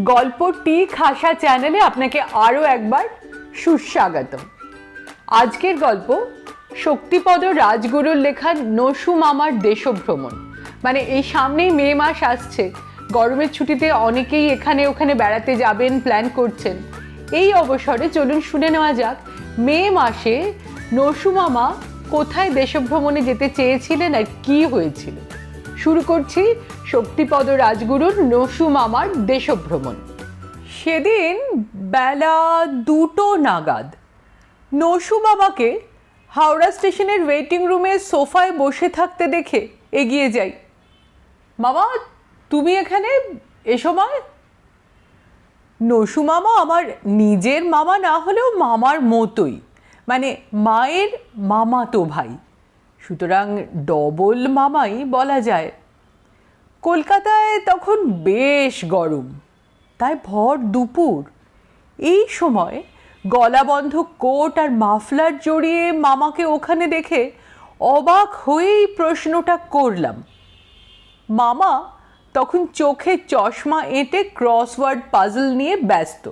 গল্পটি খাসা চ্যানেলে আপনাকে আরও একবার সুস্বাগতম। আজকের গল্প শক্তিপদ রাজগুরুর লেখা নসু মামার দেশভ্রমণ। মানে এই সামনেই মে মাস আসছে, গরমের ছুটিতে অনেকেই এখানে ওখানে বেড়াতে যাবেন প্ল্যান করছেন। এই অবসরে চলুন শুনে নেওয়া যাক মে মাসে নসু মামা কোথায় দেশভ্রমণে যেতে চেয়েছিলেন আর কি হয়েছিল। শুরু করছি শক্তিপদ রাজগুরুর নসু মামার দেশভ্রমণ। সেদিন বেলা 2টো নাগাদ নসু মামাকে হাওড়া স্টেশনের ওয়েটিং রুমে সোফায় বসে থাকতে দেখে এগিয়ে যাই। মামা, তুমি এখানে এ সময়? নসু মামা আমার নিজের মামা না হলেও মামার মতোই, মানে মায়ের মামাতো ভাই, সুতরাং ডবল মামাই বলা যায়। কলকাতায় তখন বেশ গরম, তাই ভর দুপুর এই সময় গলাবন্ধ কোট আর মাফলার জড়িয়ে মামাকে ওখানে দেখে অবাক হয়েই প্রশ্নটা করলাম। মামা তখন চোখে চশমা এঁটে ক্রসওয়ার্ড পাজল নিয়ে ব্যস্ত।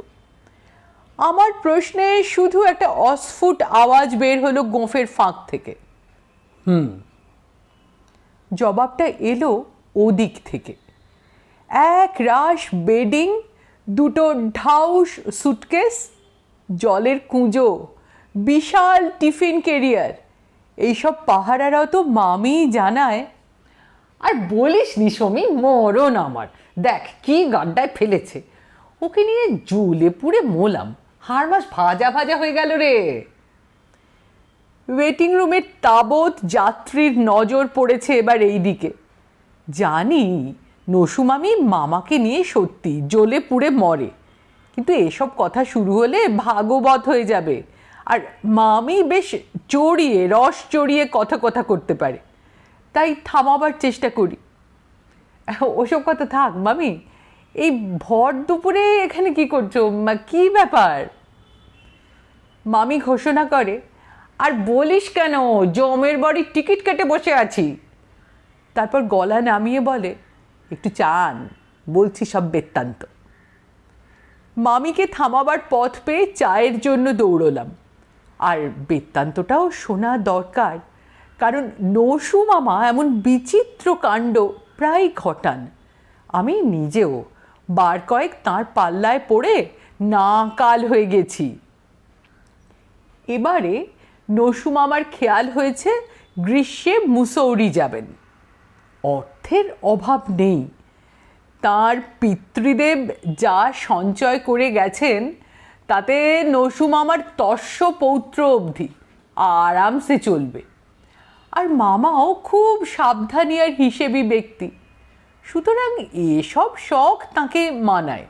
আমার প্রশ্নে শুধু একটা অস্ফুট আওয়াজ বের হলো গোঁফের ফাঁক থেকে। জবাবটা এলো ওদিক থেকে। এক রাশ বেডিং, 2টো ঢাউস সুটকেস, জলের কুঁজো, বিশাল টিফিন ক্যারিয়ার, এইসব পাহারারাও তো মামি জানায়। আর বলিস নি সমী, মরণ আমার, দেখ কি গাড্ডায় ফেলেছে, ওকে নিয়ে জ্বলে পুড়ে মোলাম, হাড় মাস ভাজা ভাজা হয়ে গেল রে। ওয়েটিং রুমের তাবৎ যাত্রীর নজর পড়েছে এবার এই দিকে। জানি নসু মামি মামাকে নিয়ে সত্যি জ্বলে পুড়ে মরে, কিন্তু এসব কথা শুরু হলে ভাগবত হয়ে যাবে। আর মামি বেশ চড়িয়ে রস চড়িয়ে কথা করতে পারে, তাই থামাবার চেষ্টা করি। ওসব কথা থাক মামি, এই ভর দুপুরে এখানে কি করছো, কি ব্যাপার? মামি ঘোষণা করে, আর বলিস কেন, জমের বাড়ির টিকিট কেটে বসে আছি। তারপর গলা নামিয়ে বলে, একটু চান, বলছি সব বৃত্তান্ত। মামিকে থামাবার পথ পেয়ে চায়ের জন্য দৌড়লাম। আর বৃত্তান্তটাও শোনা দরকার, কারণ নসু মামা এমন বিচিত্র কাণ্ড প্রায় ঘটান। আমি নিজেও বার কয়েক তাঁর পাল্লায় পড়ে নাকাল হয়ে গেছি। এবারে নসু মামার খেয়াল হয়েছে গ্রীষ্মে মুসৌরি যাবেন। অর্থের অভাব নেই, তাঁর পিতৃদেব যা সঞ্চয় করে গেছেন তাতে নসু মামার তস্য পৌত্র অবধি আরামসে চলবে। আর মামাও খুব সাবধানী আর হিসেবি ব্যক্তি, সুতরাং এসব শখ তাঁকে মানায়।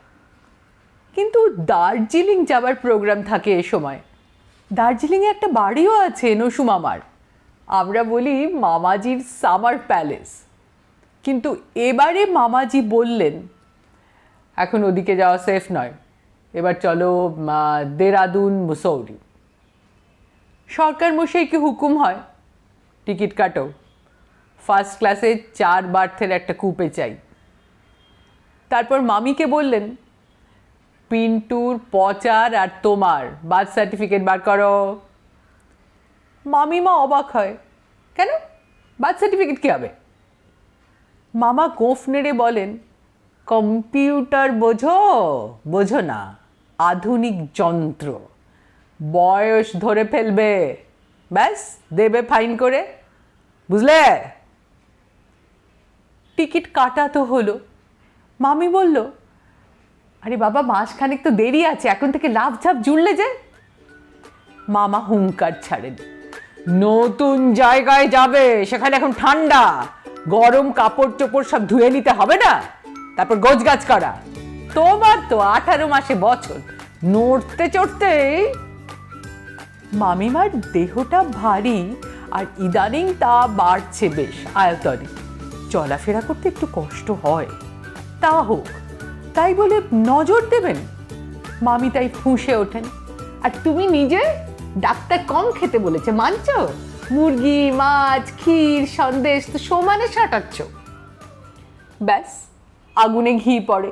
কিন্তু দার্জিলিং যাবার প্রোগ্রাম থাকে এ সময়। দার্জিলিংয়ে একটা বাড়িও আছে নসু মামার, আমরা বলি মামাজির সামার প্যালেস। কিন্তু এবারে মামাজি বললেন, এখন ওদিকে যাওয়া সেফ নয়, এবার চলো দেরাদুন মুসৌরি। সরকার মশাইকে হুকুম হয়, টিকিট কাটো, ফার্স্ট ক্লাসে 4 বার্থের একটা কুপে চাই। তারপর মামিকে বললেন, পিন্টুর, পচার আর তোমার বার্থ সার্টিফিকেট বার করো। মামিমা অবাক হয়, কেন, বার্থ সার্টিফিকেট কী হবে? মামা গোঁফ নেড়ে বলেন, কম্পিউটার বোঝো না, আধুনিক যন্ত্র, বয়স ধরে ফেলবে, ব্যাস দেবে ফাইন করে, বুঝলে? টিকিট কাটা তো হলো। মামি বলল, আরে বাবা, মাসখানেক তো দেরি আছে, এখন থেকে লাভ ঝাপ জুড়লে যে। মামা হুঙ্কার ছাড়েন, নতুন জায়গায় যাবে, সেখানে এখন ঠান্ডা, গরম কাপড় চোপড় সব ধুয়ে নিতে হবে না, তারপর গোছগাছ করা। তোমার তো 18 মাসে বছর, নড়তে চড়তে। মামিমার দেহটা ভারী, আর ইদানিং তা বাড়ছে বেশ আয়তনে, চলাফেরা করতে একটু কষ্ট হয়। তা হোক, তাই বলে নজর দেবেন? মামি তাই ফুঁসে ওঠেন, আর তুমি নিজে ডাক্তার কম খেতে বলেছে মানছ? মুরগি, মাছ, ক্ষীর, সন্দেশ তো সমানে সাঁটাচ্ছ। ব্যাস আগুনে ঘি পড়ে।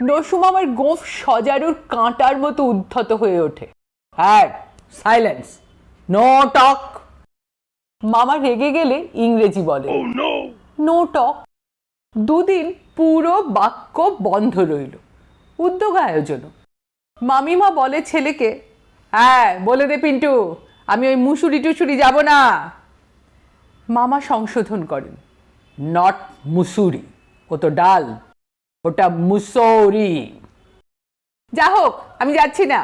নসু মামার গোঁফ সজারুর কাঁটার মতো উদ্ধত হয়ে ওঠে। হ্যাঁ, সাইলেন্স, নো টক। মামা রেগে গেলে ইংরেজি বলে, নো টক। দুদিন পুরো বাক্য বন্ধ রইল, উদ্যোগ আয়োজন। মামিমা বলে ছেলেকে, হ্যাঁ বলে দে পিন্টু, আমি ওই মুসুরি টুসুরি যাব না। মামা সংশোধন করেন, নট মুসুরি, ও তো ডাল, ওটা মুসৌরি। যা হোক, আমি যাচ্ছি না।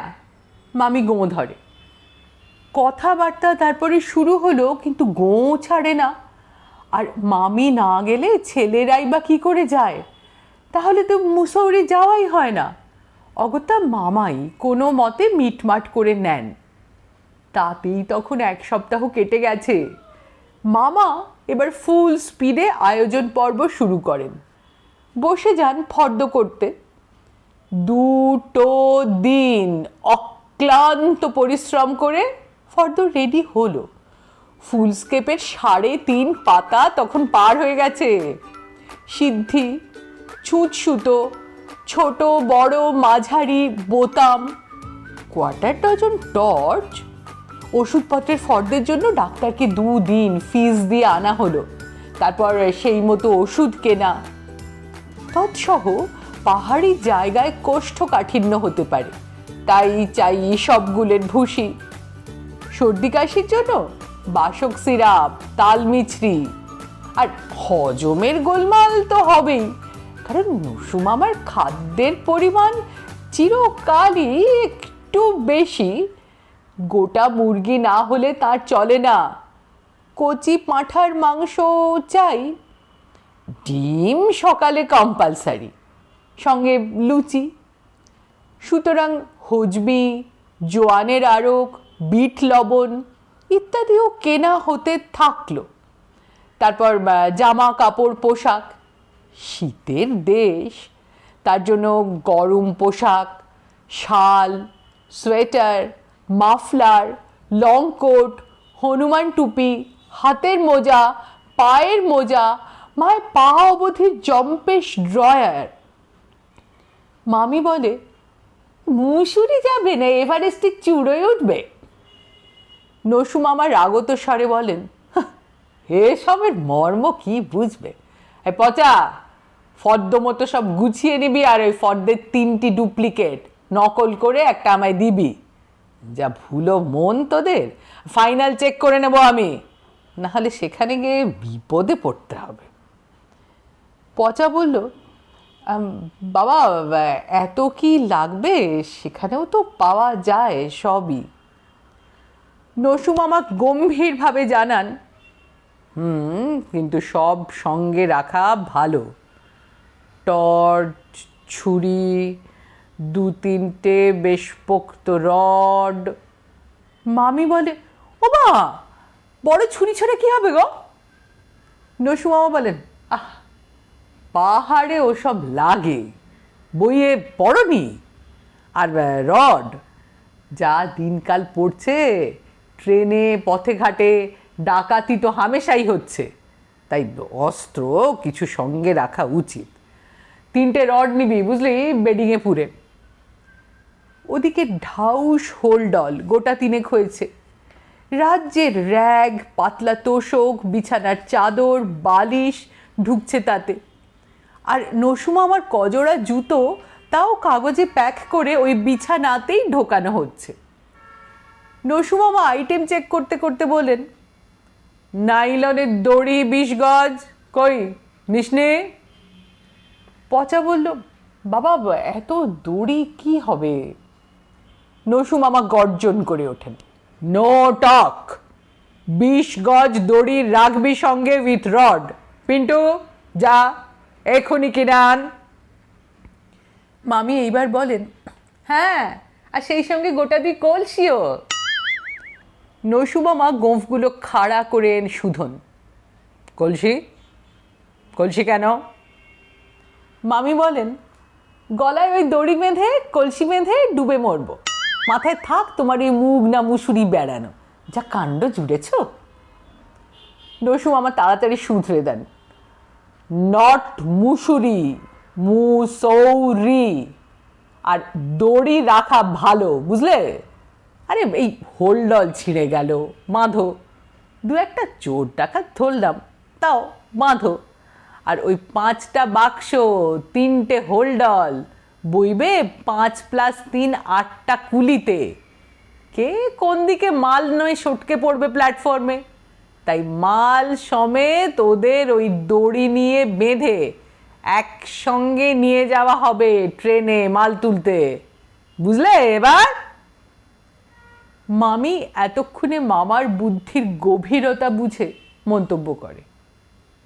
মামি গোঁ ধরে। কথাবার্তা তারপরে শুরু হলো, কিন্তু গোঁ ছাড়ে না। আর মামি না গেলে ছেলেরাই বা কি করে যায়? তাহলে তো মুসৌরি যাওয়াই হয় না। অগত্যা মামাই কোনো মতে মিটমাট করে নেন। তাতেই তখন 1 সপ্তাহ কেটে গেছে। মামা এবার ফুল স্পিডে আয়োজন পর্ব শুরু করেন। বসে যান ফর্দ করতে। 2 দিন অক্লান্ত পরিশ্রম করে ফর্দ রেডি হলো। ফুলস্কেপের 3.5 পাতা তখন পার হয়ে গেছে। সিদ্ধি, ছুঁচ সুতো, ছোট বড় মাঝারি বোতাম, 1/4 ডজন টর্চ। ওষুধপত্রের ফর্দের জন্য ডাক্তারকে 2 দিন ফিস দিয়ে আনা হলো। তারপর সেই মতো ওষুধ কেনা। তৎসহ পাহাড়ি জায়গায় কোষ্ঠকাঠিন্য হতে পারে, তাই চাই সবগুলোর ভুসি। সর্দি কাশির জন্য বাসক সিরাপ, তালমিছরি। আর হজমের গোলমাল তো হবেই, কারণ নসু মামার খাদ্যের পরিমাণ চিরকালই একটু বেশি। গোটা মুরগি না হলে তার চলে না, কচি পাঁঠার মাংস চাই। ডিম সকালে কম্পালসারি, সঙ্গে লুচি। সুতরাং হজবি, জোয়ানের আড়ক, বিট লবণ ইত্যাদিও কেনা হতে থাকলো। তারপর জামা কাপড় পোশাক, শীতের দেশ, তার জন্য গরম পোশাক, শাল, sweater, muffler, long coat, Hanuman টুপি, হাতের মোজা, পায়ের মোজা, মায়ের পা অবধি জম্পেশ ড্রয়ার। মামি বলে, মুসুরি যাবে না, এভারেস্টে চূড়োয় উঠবে। নসু মামা রাগত স্বরে বলেন, এসবের মর্ম কি বুঝবে? পচা, ফর্দ মতো সব গুছিয়ে নিবি, আর ওই ফর্দের 3টি ডুপ্লিকেট নকল করে একটা আমায় দিবি। যা ভুলো মন তোদের, ফাইনাল চেক করে নেব আমি, নাহলে সেখানে গিয়ে বিপদে পড়তে হবে। পচা বলল, বাবা এত কি লাগবে? সেখানেও তো পাওয়া যায় সবই। নসু মামা গম্ভীরভাবে জানান, কিন্তু সব সঙ্গে রাখা ভালো। টর্চ, ছুরি, 2-3টে বেশ পোক্ত রড। মামি বলে, ও মা, বড় ছুরি ছেড়ে কি হবে গো? নসু মামা বলেন, পাহাড়ে ওসব লাগে, বইয়ে পড়নি? আর রড, যা দিনকাল পড়ছে, ট্রেনে পথে ঘাটে ডাকাতি তো হামেশাই হচ্ছে, তাই অস্ত্র কিছু সঙ্গে রাখা উচিত। 3টে রড নিবি বুঝলি, বেডিংয়ে পুরে। ওদিকে ঢাউস হোলডল গোটা 3 হয়েছে। রাজ্যের র্যাগ, পাতলা তোষক, বিছানার চাদর, বালিশ ঢুকছে তাতে। আর নসু মামার কজোড়া জুতো, তাও কাগজে প্যাক করে ওই বিছানাতেই ঢোকানো হচ্ছে। নসু মামা আইটেম চেক করতে করতে বলেন, নাইলনের দড়ি 20 গজ, কই নিসনে? পচা বলল, বাবা এত দড়ি কি হবে? নসু মামা গর্জন করে ওঠেন, নো টক, 20 গজ দড়ি রাখবি সঙ্গে উইথ রড। পিন্টু, যা এখনই কিনে আন। মামি এইবার বলেন, হ্যাঁ, আর সেই সঙ্গে গোটা 2 কলসিও। নসু মামা গোঁফগুলো খাড়া করে শুধন, কলসি? কলসি কেন? মামি বলেন, গলায় ওই দড়ি বেঁধে কলসি বেঁধে ডুবে মরবো, মাথায় থাক তোমার এই মুগ না মুসুরি বেড়ানো, যা কাণ্ড জুড়েছ। নসু মামা তাড়াতাড়ি শুধরে দেন, নট মুসুরি, মুসৌরি। আর দড়ি রাখা ভালো, বুঝলে? আরে এই হোলডল ছিঁড়ে গেল, বাঁধো। দু একটা চোর ডাকাত ধরলাম, তাও বাঁধো। আর ওই 5টা বাক্স, 3টে হোলডল, বইবে 5 + 3 8টা কুলিতে। কে কোন দিকে মাল নয় সটকে পড়বে প্ল্যাটফর্মে, তাই মাল সমেত ওদের ওই দড়ি নিয়ে বেঁধে একসঙ্গে নিয়ে যাওয়া হবে ট্রেনে মাল তুলতে, বুঝলে এবার? মামি এতক্ষণে মামার বুদ্ধির গভীরতা বুঝে মন্তব্য করে,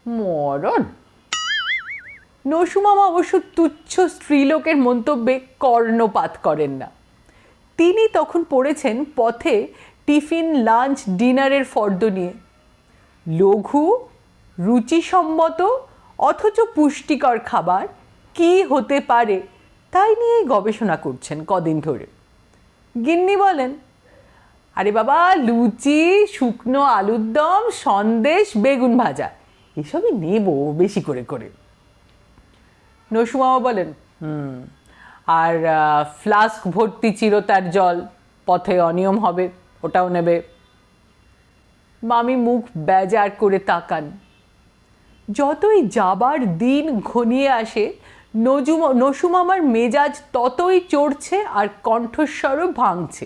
মরণ। নসু মামা অবশ্য তুচ্ছ স্ত্রীলোকের মন্তব্যে কর্ণপাত করেন না। তিনি তখন পড়েছেন পথে টিফিন, লাঞ্চ, ডিনারের ফর্দ নিয়ে। লঘু, রুচিসম্মত অথচ পুষ্টিকর খাবার কি হতে পারে তাই নিয়ে গবেষণা করছেন কদিন ধরে। গিন্নি বলেন, আরে বাবা, লুচি, শুকনো আলুর দম, সন্দেশ, বেগুন ভাজা, এসবই নেব বেশি করে করে। নসু মামা বলেন, আর ফ্লাস্ক ভর্তি চিরতার জল, পথে অনিয়ম হবে, ওটাও নেবে। মামি মুখ বেজার করে তাকান। যতই যাবার দিন ঘনিয়ে আসে নসু মামার মেজাজ ততই চড়ছে আর কণ্ঠস্বরও ভাঙছে।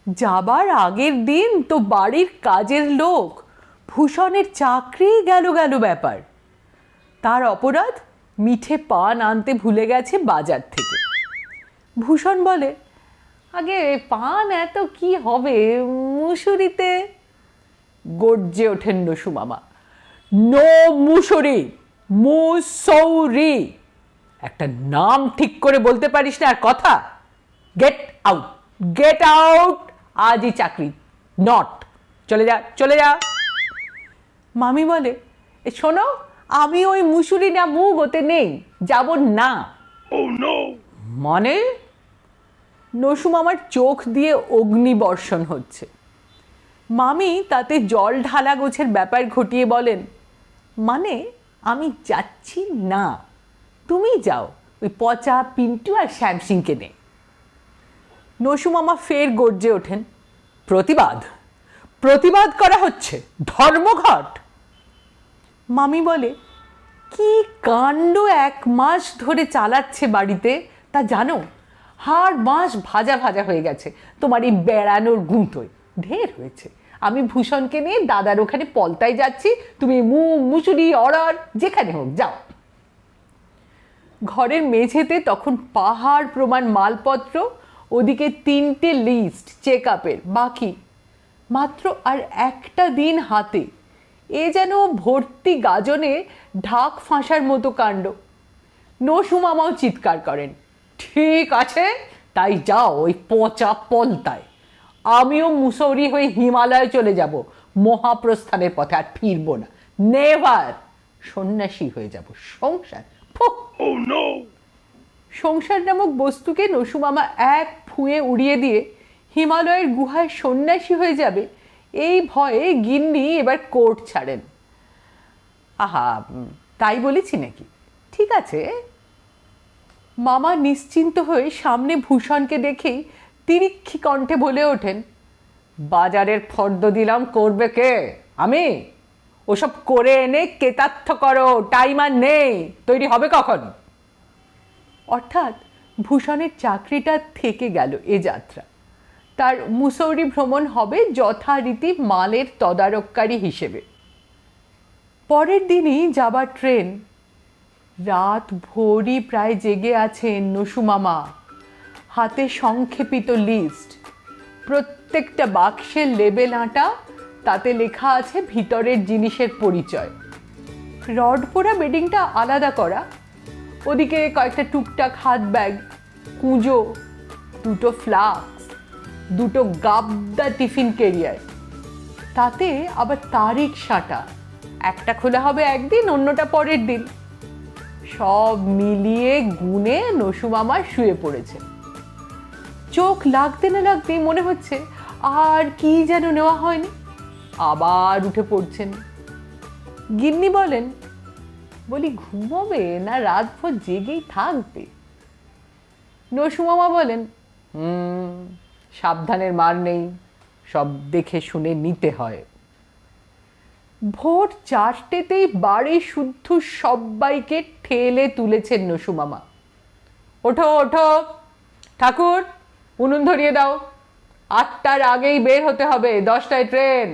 যাবার আগের দিন তো বাড়ির কাজের লোক, ভূষণের চাকরি গেল ব্যাপার। তার অপরাধ, মিঠে পান আনতে ভুলে গেছে বাজার থেকে। ভূষণ বলে, আগে পান এত কি হবে, মুসুরিতে। গর্জে ওঠেন নসু মামা, নো মুসুরি, মুসৌরি। একটা নাম ঠিক করে বলতে পারিস না আর কথা? গেট আউট, গেট আউট, আজই চাকরি নট, চলে যা, চলে যা। মামি বলে, শোনো, আমি ওই মুসুরি না মুগ ওতে নেই, যাব না। মানে? নসু মামার চোখ দিয়ে অগ্নিবর্ষণ হচ্ছে। মামি তাতে জল ঢালা গোছের ব্যাপার ঘটিয়ে বলেন, মানে আমি যাচ্ছি না, তুমি যাও, ওই পচা পিন্টু আর শ্যামসিংকে নে। নসু মামা ফের গর্জে ওঠেন, প্রতিবাদ, প্রতিবাদ করা হচ্ছে, ধর্মঘট। মামি বলে, কি কাণ্ড 1 মাস ধরে চালাচ্ছে বাড়িতে তা জানো? হাড় মাস ভাজা ভাজা হয়ে গেছে তোমার এই বেড়ানোর গুঁতোয়, ঢের হয়েছে। আমি ভূষণকে নিয়ে দাদার ওখানে পলতায় যাচ্ছি, তুমি মুগ, মুসুরি, অড়ার, যেখানে হোক যাও। ঘরের মেঝেতে তখন পাহাড় প্রমাণ মালপত্র, ওদিকে 3টে লিস্ট চেক আপের বাকি, মাত্র আর একটা দিন হাতে। এ যেন ভর্তি গাজনে ঢাক ফাঁসার মতো কাণ্ড। নসু মামাও চিৎকার করেন, ঠিক আছে, তাই যাও ওই পচা পলতায়। আমিও মুসৌরি হয়ে হিমালয়ে চলে যাব, মহাপ্রস্থানের পথে আর ফিরবো না, নেভার। সন্ন্যাসী হয়ে যাব, সংসার, সংসার নামক বস্তুকে নসু মামা এক ফুঁয়ে উড়িয়ে দিয়ে হিমালয়ের গুহায় সন্ন্যাসী হয়ে যাবে, এই ভয়ে গিন্নি এবার কোর্ট ছাড়েন। আহা, তাই বলেছি নাকি? ঠিক আছে। মামা নিশ্চিন্ত হয়ে সামনে ভূষণকে দেখেই তিরিক্ষি কণ্ঠে বলে ওঠেন, বাজারের ফর্দ দিলাম, করবে কে? আমি? ওসব করে এনে কেতার্থ করো, টাইম আর নেই, তৈরি হবে কখন? অর্থাৎ ভূষণের চাকরিটা থেকে গেল এ যাত্রা। তার মুসৌরি ভ্রমণ হবে যথারীতি মালের তদারককারী হিসেবে। পরের দিনই যাবার ট্রেন। রাত ভোরই প্রায় জেগে আছেন নসু মামা, হাতে সংক্ষেপিত লিস্ট, প্রত্যেকটা বাক্সের লেবেল আঁটা, তাতে লেখা আছে ভিতরের জিনিসের পরিচয়। রড পোড়া বেডিংটা আলাদা করা, ওদিকে কয়েকটা টুকটাক হাত ব্যাগ, কুঁজো, 2টো ফ্লাস্ক, 2টো গাবদা টিফিন ক্যারিয়ার, তাতে আবার তারিখ সাঁটা, একটা খোলা হবে একদিন, অন্যটা পরের দিন। সব মিলিয়ে গুনে নসু মামা শুয়ে পড়েছে। চোখ লাগতে না লাগতেই মনে হচ্ছে আর কি যেন নেওয়া হয়নি। আবার উঠে পড়ছেন। গিন্নি বলেন, বলি ঘুমোবে না রাতভর জেগেই থাকবে? নসু মামা বলেন, সাবধানের মার নেই, সব দেখে শুনে নিতে হয়। ভোর 4টেতেই বাড়ি শুদ্ধ সবাইকে ঠেলে তুলেছেন নসু মামা। ওঠো ওঠো ঠাকুর, উনুন ধরিয়ে দাও, 8টার আগেই বের হতে হবে, 10টায় ট্রেন।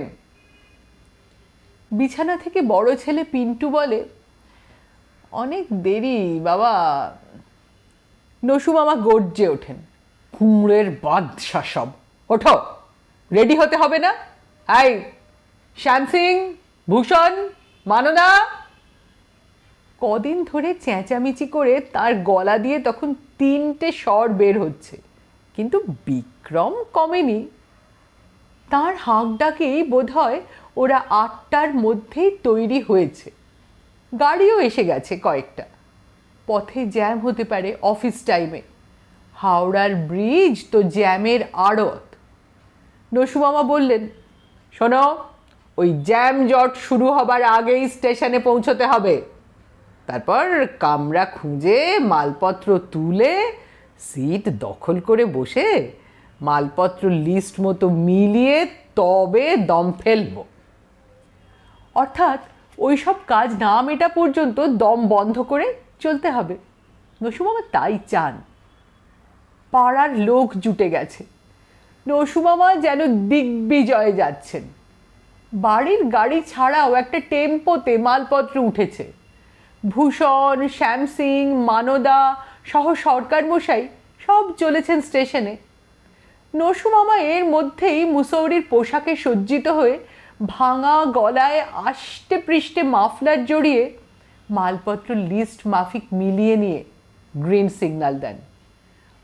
বিছানা থেকে বড় ছেলে পিন্টু বলে, অনেক দেরি বাবা। নসু মামা গর্জে ওঠেন, কুমড়ের বাদশা সব, ওঠো, রেডি হতে হবে না? হাই শ্যামসিং, ভূষণ, মানদা। কদিন ধরে চেঁচামেচি করে তার গলা দিয়ে তখন 3টে স্বর বের হচ্ছে, কিন্তু বিক্রম কমেনি। তার হাঁক ডাকেই বোধহয় ওরা 8টার মধ্যেই তৈরি হয়েছে। গাড়িও এসে গেছে কয়েকটা। পথে জ্যাম হতে পারে অফিস টাইমে, হাওড়ার ব্রিজ তো জ্যামের আড়ত। নসু মামা বললেন, শোনো, ওই জ্যাম জট শুরু হবার আগেই স্টেশনে পৌঁছতে হবে, তারপর কামরা খুঁজে মালপত্র তুলে সিট দখল করে বসে মালপত্র লিস্ট মতো মিলিয়ে তবে দম ফেলব। অর্থাৎ ওই সব কাজ না মেটা পর্যন্ত দম বন্ধ করে চলতে হবে। নসু মামা তাই চান। পাড়ার লোক জুটে গেছে, নসু মামা যেন দিগ্বিজয়ে যাচ্ছেন। বাড়ির গাড়ি ছাড়াও একটা টেম্পোতে মালপত্র উঠেছে। ভূষণ, শ্যামসিং, মানদা সহ সরকার মশাই সব চলেছেন স্টেশনে। নসু মামা এর মধ্যেই মুসৌরির পোশাকে সজ্জিত হয়ে ভাঙা গলায় আষ্টে পৃষ্ঠে মাফলার জড়িয়ে মালপত্র লিস্ট মাফিক মিলিয়ে নিয়ে গ্রিন সিগন্যাল দেন।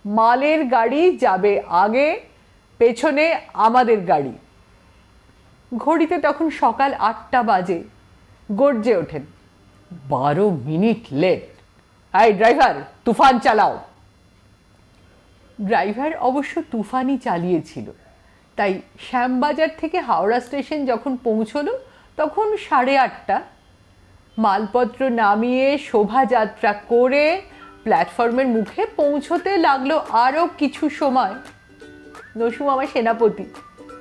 মালের গাড়ি যাবে আগে, পেছনে আমাদের গাড়ি। ঘড়িতে তখন সকাল 8টা বাজে। গর্জে ওঠেন, 12 মিনিট লেট। এই ড্রাইভার, তুফান চালাও। ড্রাইভার অবশ্য তুফানই চালিয়েছিল, তাই শ্যামবাজার থেকে হাওড়া স্টেশন যখন পৌঁছলো তখন 8:30। মালপত্র নামিয়ে শোভাযাত্রা করে প্ল্যাটফর্মের মুখে পৌঁছতে লাগলো আরও কিছু সময়। নসু মামা সেনাপতি,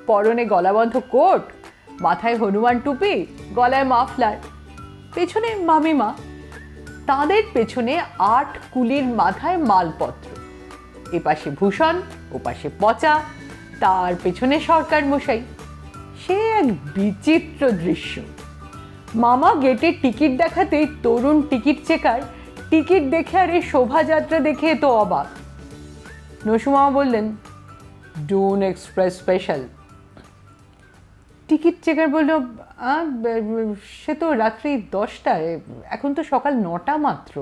পরনে গলাবন্ধ কোট, মাথায় হনুমান টুপি, গলায় মাফলার, পেছনে মামিমা, তাদের পেছনে 8 কুলির মাথায় মালপত্র, এপাশে ভূষণ, ওপাশে পচা, তার পেছনে সরকার মশাই। সে এক বিচিত্র দৃশ্য। মামা গেটে টিকিট দেখাতেই তরুণ টিকিট চেকার টিকিট দেখে আর এই শোভাযাত্রা দেখে তো অবাক। নসু মামা বললেন, Dune express special. Ticket checker বলল, সে তো রাত্রি 10টায়, এখন তো সকাল 9টা মাত্র।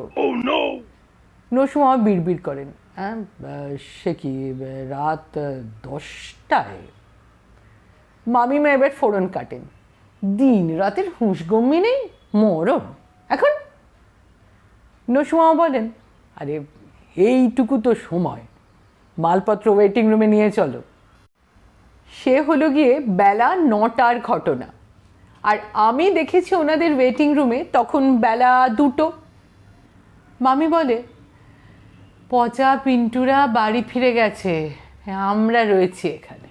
নসু মামা বিড়বিড় করেন, সে কি রাত 10টায়? মামিমা এবার ফোড়ন কাটেন, দিন রাতের হুঁশগম্যি নেই, মরণ এখন। নসু মামা বলেন, আরে এইটুকু তো সময়, মালপত্র ওয়েটিং রুমে নিয়ে চলো। সে হলো গিয়ে বেলা 9টার ঘটনা, আর আমি দেখেছি ওনাদের ওয়েটিং রুমে তখন বেলা 2টো। মামি বলে, পচা পিন্টুরা বাড়ি ফিরে গেছে, আমরা রয়েছি এখানে,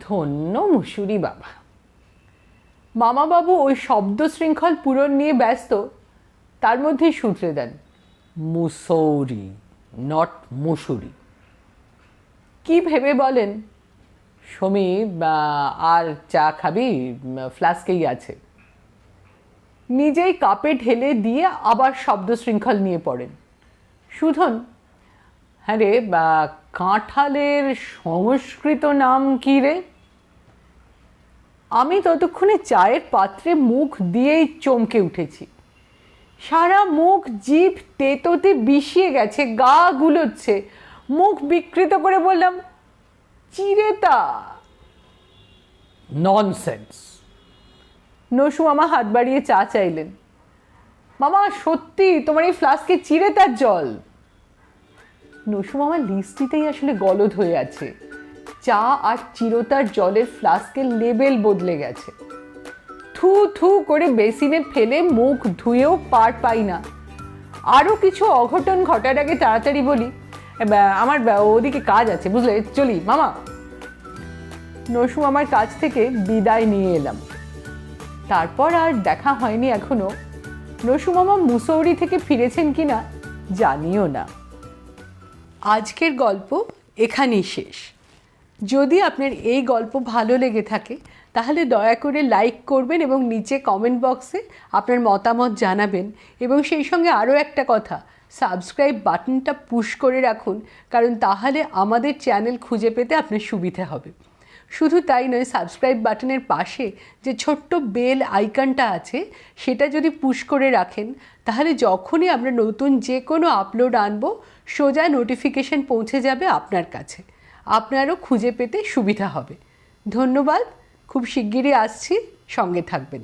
ধন্য মুসুরি বাবা। মামাবাবু ওই শব্দ শৃঙ্খল পূরণ নিয়ে ব্যস্ত, তার মধ্যেই শুধরে দেন, মুসৌরি নট মুসুরি। কি ভেবে বলেন, সমী আর চা খাবি? ফ্লাস্কেই আছে। নিজেই কাপে ঢেলে দিয়ে আবার শব্দ শৃঙ্খল নিয়ে পড়েন। সুধন, হ্যাঁ রে, কাঁঠালের সংস্কৃত নাম কি রে? আমি ততক্ষণে চায়ের পাত্রে মুখ দিয়েই চমকে উঠেছি। সারা মুখ জিভ তেতোতে বিষিয়ে গেছে, গা গুলোচ্ছে। মুখ বিকৃত করে বললাম, চিরেতা। ননসেন্স। নসু মামা হাত বাড়িয়ে চা চাইলেন। মামা সত্যি তোমার এই ফ্লাস্কে চিরেতার জল। নসু মামা লিস্টিতেই আসলে গলদ হয়ে আছে। চা আর চিরতার জলের ফ্লাস্কের লেবেল বদলে গেছে। থু, থু থু করে বেসিনে ফেলে মুখ ধুয়েও পার পাই না। আরও কিছু অঘটন ঘটার আগে তাড়াতাড়ি বলি, আমার ওদিকে কাজ আছে বুঝলে, চলি মামা। নসু মামার কাছ থেকে বিদায় নিয়ে এলাম। তারপর আর দেখা হয়নি এখনো। নসু মামা মুসৌরি থেকে ফিরেছেন কিনা জানিও না। আজকের গল্প এখানেই শেষ। যদি আপনার এই গল্প ভালো লেগে থাকে তাহলে দয়া করে লাইক করবেন এবং নিচে কমেন্ট বক্সে আপনার মতামত জানাবেন। এবং সেই সঙ্গে আরও একটা কথা, সাবস্ক্রাইব বাটনটা পুশ করে রাখুন, কারণ তাহলে আমাদের চ্যানেল খুঁজে পেতে আপনার সুবিধা হবে। শুধু তাই নয়, সাবস্ক্রাইব বাটনের পাশে যে ছোট্ট বেল আইকনটা আছে সেটা যদি পুশ করে রাখেন তাহলে যখনই আমরা নতুন যে কোনো আপলোড আনবো সোজা নোটিফিকেশন পৌঁছে যাবে আপনার কাছে, আপনারও খুঁজে পেতে সুবিধা হবে। ধন্যবাদ, খুব শিগগিরই আসছি, সঙ্গে থাকবেন।